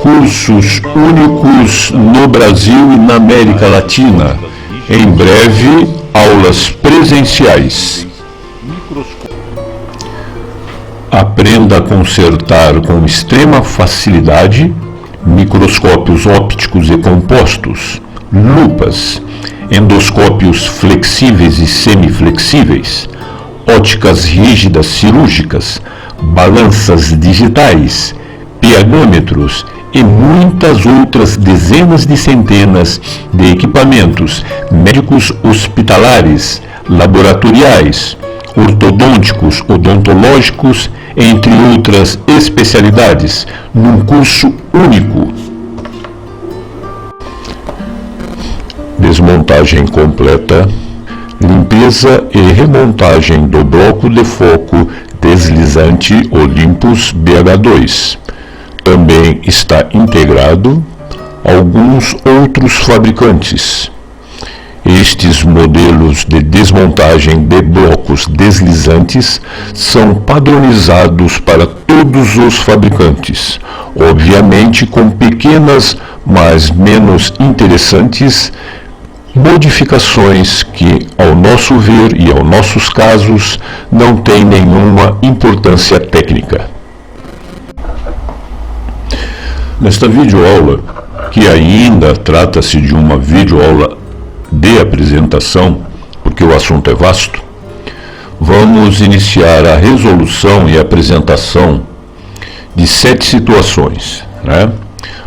Cursos únicos no Brasil e na América Latina. Em breve, aulas presenciais. Aprenda a consertar com extrema facilidade microscópios ópticos e compostos, lupas, endoscópios flexíveis e semiflexíveis, óticas rígidas cirúrgicas, balanças digitais, pHmetros e muitas outras dezenas de centenas de equipamentos médicos hospitalares, laboratoriais, ortodônticos, odontológicos, entre outras especialidades, num curso único. Desmontagem completa, limpeza e remontagem do bloco de foco deslizante Olympus BH2. Também está integrado alguns outros fabricantes. Estes modelos de desmontagem de blocos deslizantes são padronizados para todos os fabricantes, obviamente com pequenas, mas menos interessantes modificações que, ao nosso ver e aos nossos casos, não têm nenhuma importância técnica. Nesta videoaula, que ainda trata-se de uma videoaula de apresentação, porque o assunto é vasto, vamos iniciar a resolução e apresentação de 7 situações, né?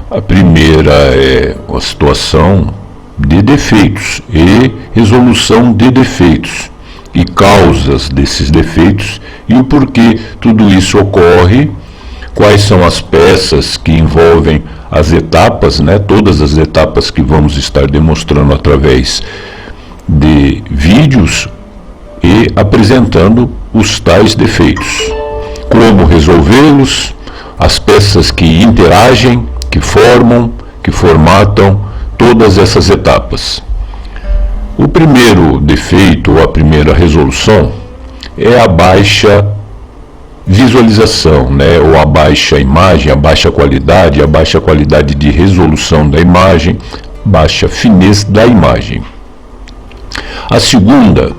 A primeira é a situação de defeitos e resolução de defeitos e causas desses defeitos e o porquê tudo isso ocorre, quais são as peças que envolvem as etapas, né, todas as etapas que vamos estar demonstrando através de vídeos e apresentando os tais defeitos, como resolvê-los, as peças que interagem, que formam, que formatam todas essas etapas. O primeiro defeito ou a primeira resolução é a baixa visualização, né, ou a baixa imagem, a baixa qualidade de resolução da imagem, baixa finez da imagem. A segunda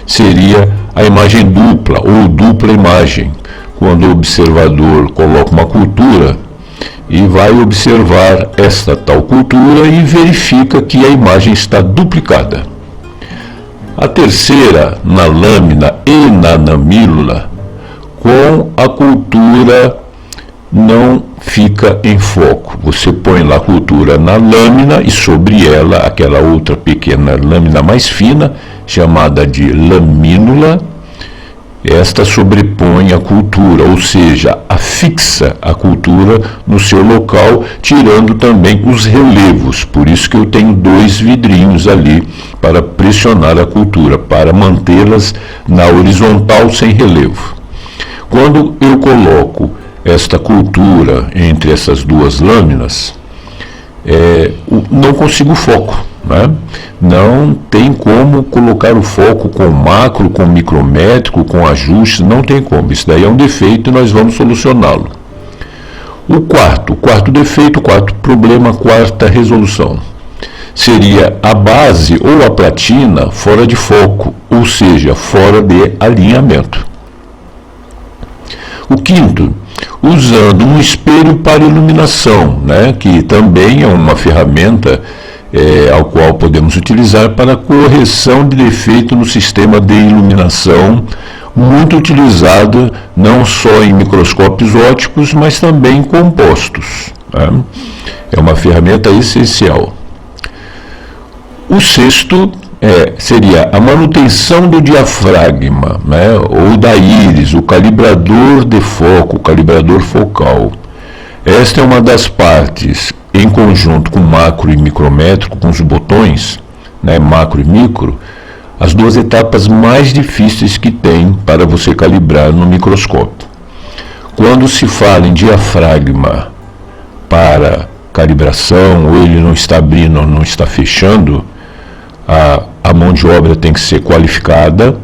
seria a imagem dupla ou dupla imagem, quando o observador coloca uma cultura e vai observar esta tal cultura e verifica que a imagem está duplicada. A terceira, na lâmina e na namílula, com a cultura não fica em foco. Você põe lá a cultura na lâmina e sobre ela aquela outra pequena lâmina mais fina, chamada de lamínula, esta sobrepõe a cultura, ou seja, afixa a cultura no seu local, tirando também os relevos. Por isso que eu tenho 2 vidrinhos ali para pressionar a cultura, para mantê-las na horizontal sem relevo. Quando eu coloco esta cultura entre essas 2 lâminas, não consigo foco, né? Não tem como colocar o foco com macro, com micrométrico, com ajustes, não tem como. Isso daí é um defeito e nós vamos solucioná-lo. O quarto defeito, quarto problema, quarta resolução, seria a base ou a platina fora de foco, ou seja, fora de alinhamento. O quinto, usando um espelho para iluminação, né, que também é uma ferramenta ao qual podemos utilizar para correção de defeito no sistema de iluminação, muito utilizado não só em microscópios ópticos, mas também em compostos, né? É uma ferramenta essencial. O sexto seria a manutenção do diafragma, né, ou da íris, o calibrador de foco, o calibrador focal. Esta é uma das partes, em conjunto com macro e micrométrico, com os botões, né, macro e micro, as 2 etapas mais difíceis que tem para você calibrar no microscópio. Quando se fala em diafragma para calibração, ou ele não está abrindo ou não está fechando, a mão de obra tem que ser qualificada,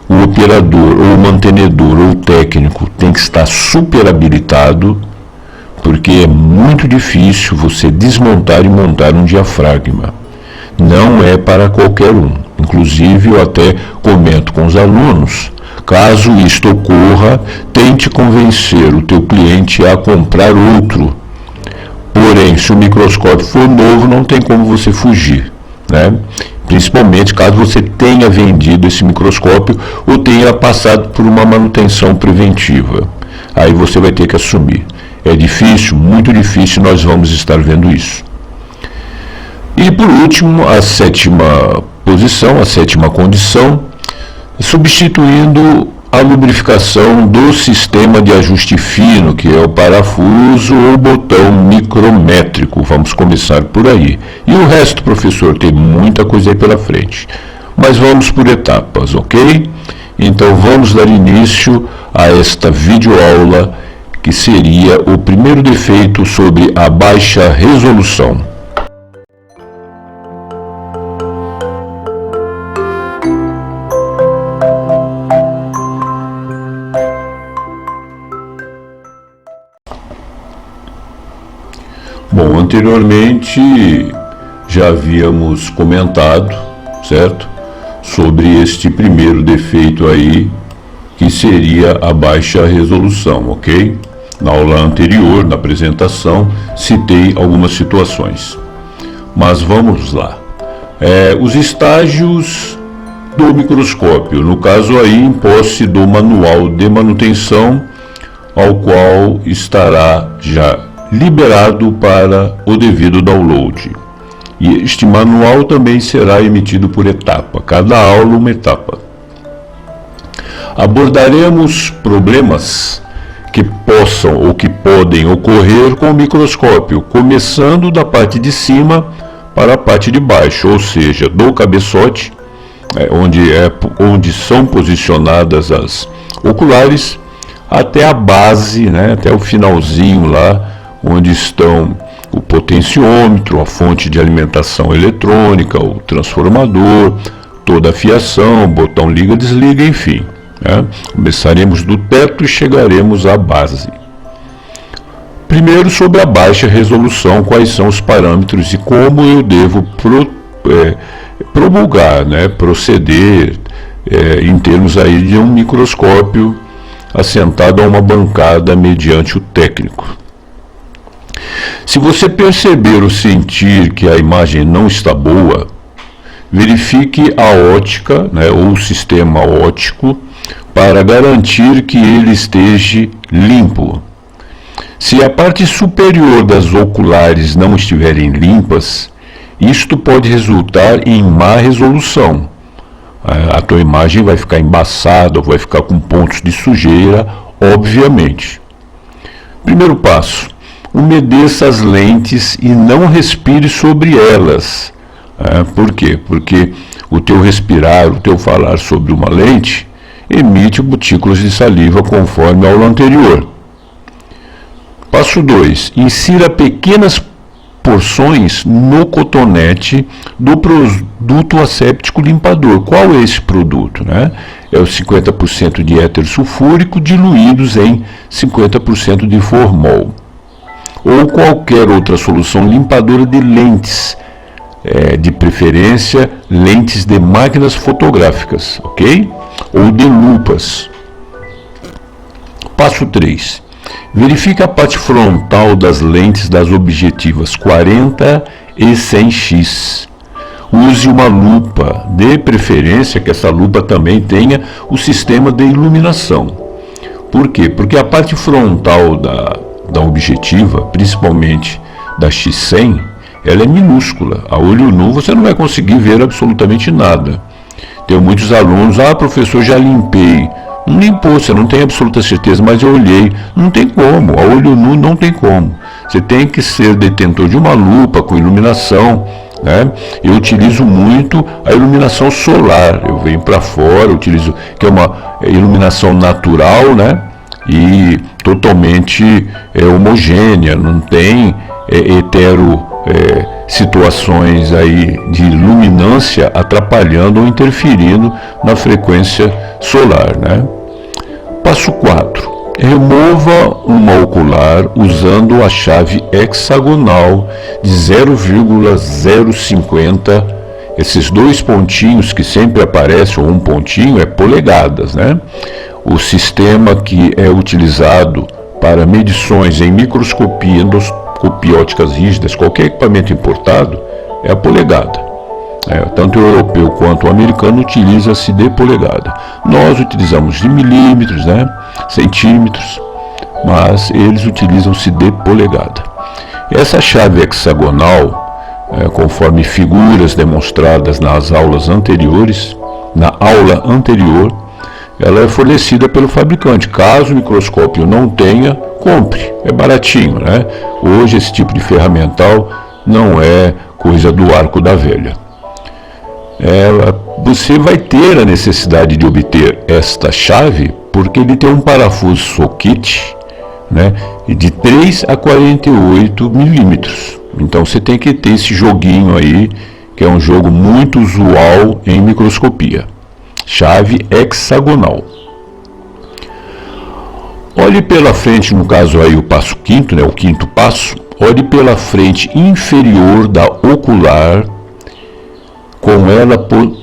o operador, ou o mantenedor, ou o técnico tem que estar super habilitado, porque é muito difícil você desmontar e montar um diafragma. Não é para qualquer um. Inclusive, eu até comento com os alunos, caso isto ocorra, tente convencer o teu cliente a comprar outro. Porém, se o microscópio for novo, não tem como você fugir, né? Principalmente caso você tenha vendido esse microscópio ou tenha passado por uma manutenção preventiva. Aí você vai ter que assumir. É difícil, muito difícil, nós vamos estar vendo isso. E por último, a sétima posição, a sétima condição, substituindo a lubrificação do sistema de ajuste fino, que é o parafuso ou botão micrométrico. Vamos começar por aí. E o resto, professor, tem muita coisa aí pela frente. Mas vamos por etapas, ok? Então vamos dar início a esta videoaula, que seria o primeiro defeito sobre a baixa resolução. Bom, anteriormente já havíamos comentado, certo? Sobre este primeiro defeito aí, que seria a baixa resolução, ok? Na aula anterior, na apresentação, citei algumas situações. Mas vamos lá. Os estágios do microscópio, no caso aí em posse do manual de manutenção, ao qual estará já liberado para o devido download. E este manual também será emitido por etapa, cada aula uma etapa. Abordaremos problemas que possam ou que podem ocorrer com o microscópio, começando da parte de cima para a parte de baixo, ou seja, do cabeçote, onde são posicionadas as oculares, até a base, né, até o finalzinho lá, onde estão o potenciômetro, a fonte de alimentação eletrônica, o transformador, toda a fiação, botão liga-desliga, enfim. Né? Começaremos do teto e chegaremos à base. Primeiro, sobre a baixa resolução, quais são os parâmetros e como eu devo promulgar, né? Proceder em termos aí de um microscópio assentado a uma bancada mediante o técnico. Se você perceber ou sentir que a imagem não está boa, verifique a ótica, né, ou o sistema óptico, para garantir que ele esteja limpo. Se a parte superior das oculares não estiverem limpas, isto pode resultar em má resolução. A tua imagem vai ficar embaçada, ou vai ficar com pontos de sujeira, obviamente. Primeiro passo: umedeça as lentes e não respire sobre elas. Por quê? Porque o teu respirar, o teu falar sobre uma lente emite gotículas de saliva conforme a aula anterior. Passo 2. Insira pequenas porções no cotonete do produto asséptico limpador. Qual é esse produto? Né? É o 50% de éter sulfúrico diluídos em 50% de formol. Ou qualquer outra solução limpadora de lentes, de preferência lentes de máquinas fotográficas, ok? Ou de lupas. Passo 3. Verifique a parte frontal das lentes das objetivas 40 e 100x. Use uma lupa, de preferência que essa lupa também tenha o sistema de iluminação. Por quê? Porque a parte frontal da objetiva, principalmente da X100, ela é minúscula. A olho nu você não vai conseguir ver absolutamente nada. Tem muitos alunos, professor, já limpei. Não limpou, você não tem absoluta certeza, mas eu olhei. Não tem como, a olho nu não tem como. Você tem que ser detentor de uma lupa com iluminação, né? Eu utilizo muito a iluminação solar. Eu venho para fora, utilizo, que é uma iluminação natural, né? E totalmente homogênea, não tem situações aí de luminância atrapalhando ou interferindo na frequência solar, né? Passo 4. Remova uma ocular usando a chave hexagonal de 0,050. Esses dois pontinhos que sempre aparecem, ou um pontinho, é polegadas, né? O sistema que é utilizado para medições em microscopia, endoscopia, óticas rígidas, qualquer equipamento importado, é a polegada. Tanto o europeu quanto o americano utiliza-se de polegada. Nós utilizamos de milímetros, né? Centímetros, mas eles utilizam-se de polegada. Essa chave hexagonal, conforme figuras demonstradas nas aulas anteriores, na aula anterior, ela é fornecida pelo fabricante. Caso o microscópio não tenha, compre, é baratinho, né? Hoje esse tipo de ferramental não é coisa do arco da velha. Você vai ter a necessidade de obter esta chave porque ele tem um parafuso socket, né, de 3 a 48 milímetros. Então você tem que ter esse joguinho aí, que é um jogo muito usual em microscopia. Chave hexagonal. Olhe pela frente, no caso aí o passo quinto, né, o quinto passo. Olhe pela frente inferior da ocular, com ela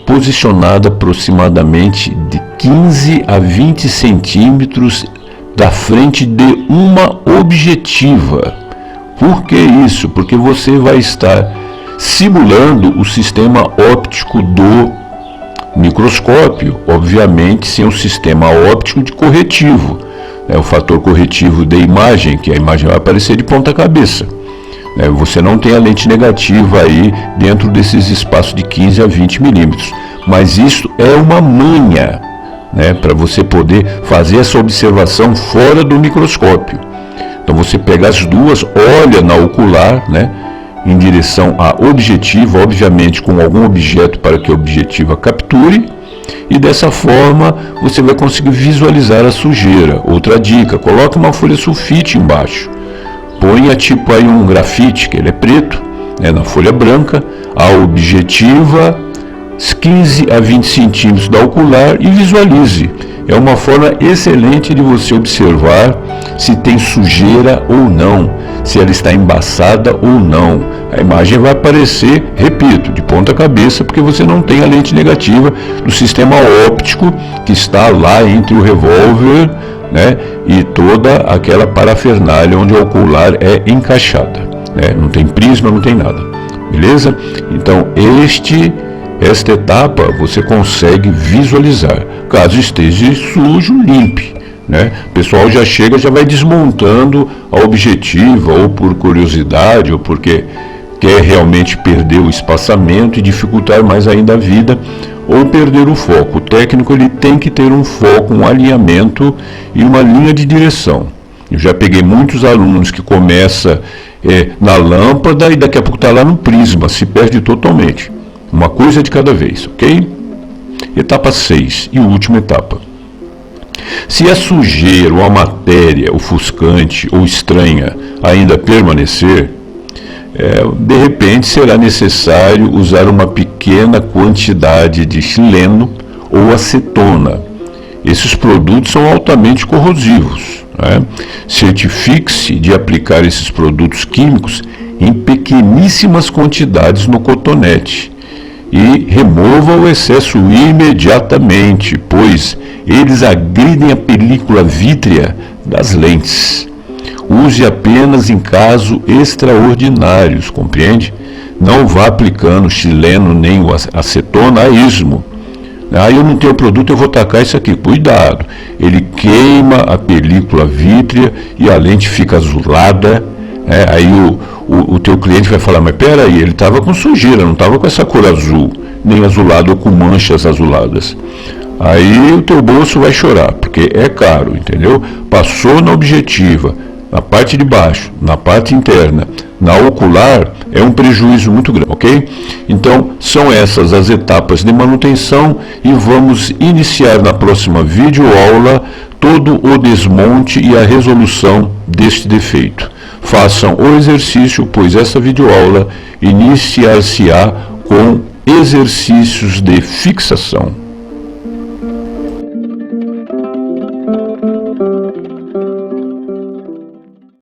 posicionada aproximadamente de 15 a 20 centímetros da frente de uma objetiva. Por que isso? Porque você vai estar simulando o sistema óptico do microscópio, obviamente sem o sistema óptico de corretivo, o fator corretivo de imagem, que a imagem vai aparecer de ponta cabeça. Você não tem a lente negativa aí dentro desses espaços de 15 a 20 milímetros. Mas isso é uma manha, né, para você poder fazer essa observação fora do microscópio. Então você pega as duas, olha na ocular, né, em direção à objetiva, obviamente com algum objeto para que a objetiva capture, e dessa forma você vai conseguir visualizar a sujeira. Outra dica, coloque uma folha sulfite embaixo. Ponha tipo aí um grafite, que ele é preto, na folha branca, a objetiva, 15 a 20 centímetros da ocular e visualize. É uma forma excelente de você observar se tem sujeira ou não, se ela está embaçada ou não. A imagem vai aparecer, repito, de ponta cabeça, porque você não tem a lente negativa do sistema óptico que está lá entre o revólver, né, e toda aquela parafernália onde a ocular é encaixada, né? Não tem prisma, não tem nada, beleza? Então esta etapa você consegue visualizar. Caso esteja sujo, limpe, né? O pessoal já chega, já vai desmontando a objetiva, ou por curiosidade, ou porque quer realmente perder o espaçamento e dificultar mais ainda a vida, ou perder o foco. O técnico ele tem que ter um foco, um alinhamento e uma linha de direção. Eu já peguei muitos alunos que começam na lâmpada e daqui a pouco está lá no prisma, se perde totalmente. Uma coisa de cada vez, ok? Etapa 6 e última etapa. Se a sujeira ou a matéria ofuscante ou estranha ainda permanecer, de repente será necessário usar uma pequena quantidade de xileno ou acetona. Esses produtos são altamente corrosivos, né? Certifique-se de aplicar esses produtos químicos em pequeníssimas quantidades no cotonete e remova o excesso imediatamente, pois eles agridem a película vítrea das lentes. Use apenas em casos extraordinários, compreende? Não vá aplicando xileno nem o acetona a esmo. Eu não tenho produto, eu vou tacar isso aqui. Cuidado, ele queima a película vítrea e a lente fica azulada. Aí o teu cliente vai falar, mas peraí, ele estava com sujeira, não estava com essa cor azul, nem azulado ou com manchas azuladas. Aí o teu bolso vai chorar, porque é caro, entendeu? Passou na objetiva, na parte de baixo, na parte interna, na ocular, é um prejuízo muito grande, ok? Então, são essas as etapas de manutenção e vamos iniciar na próxima videoaula todo o desmonte e a resolução deste defeito. Façam o exercício, pois essa videoaula iniciar-se-á com exercícios de fixação.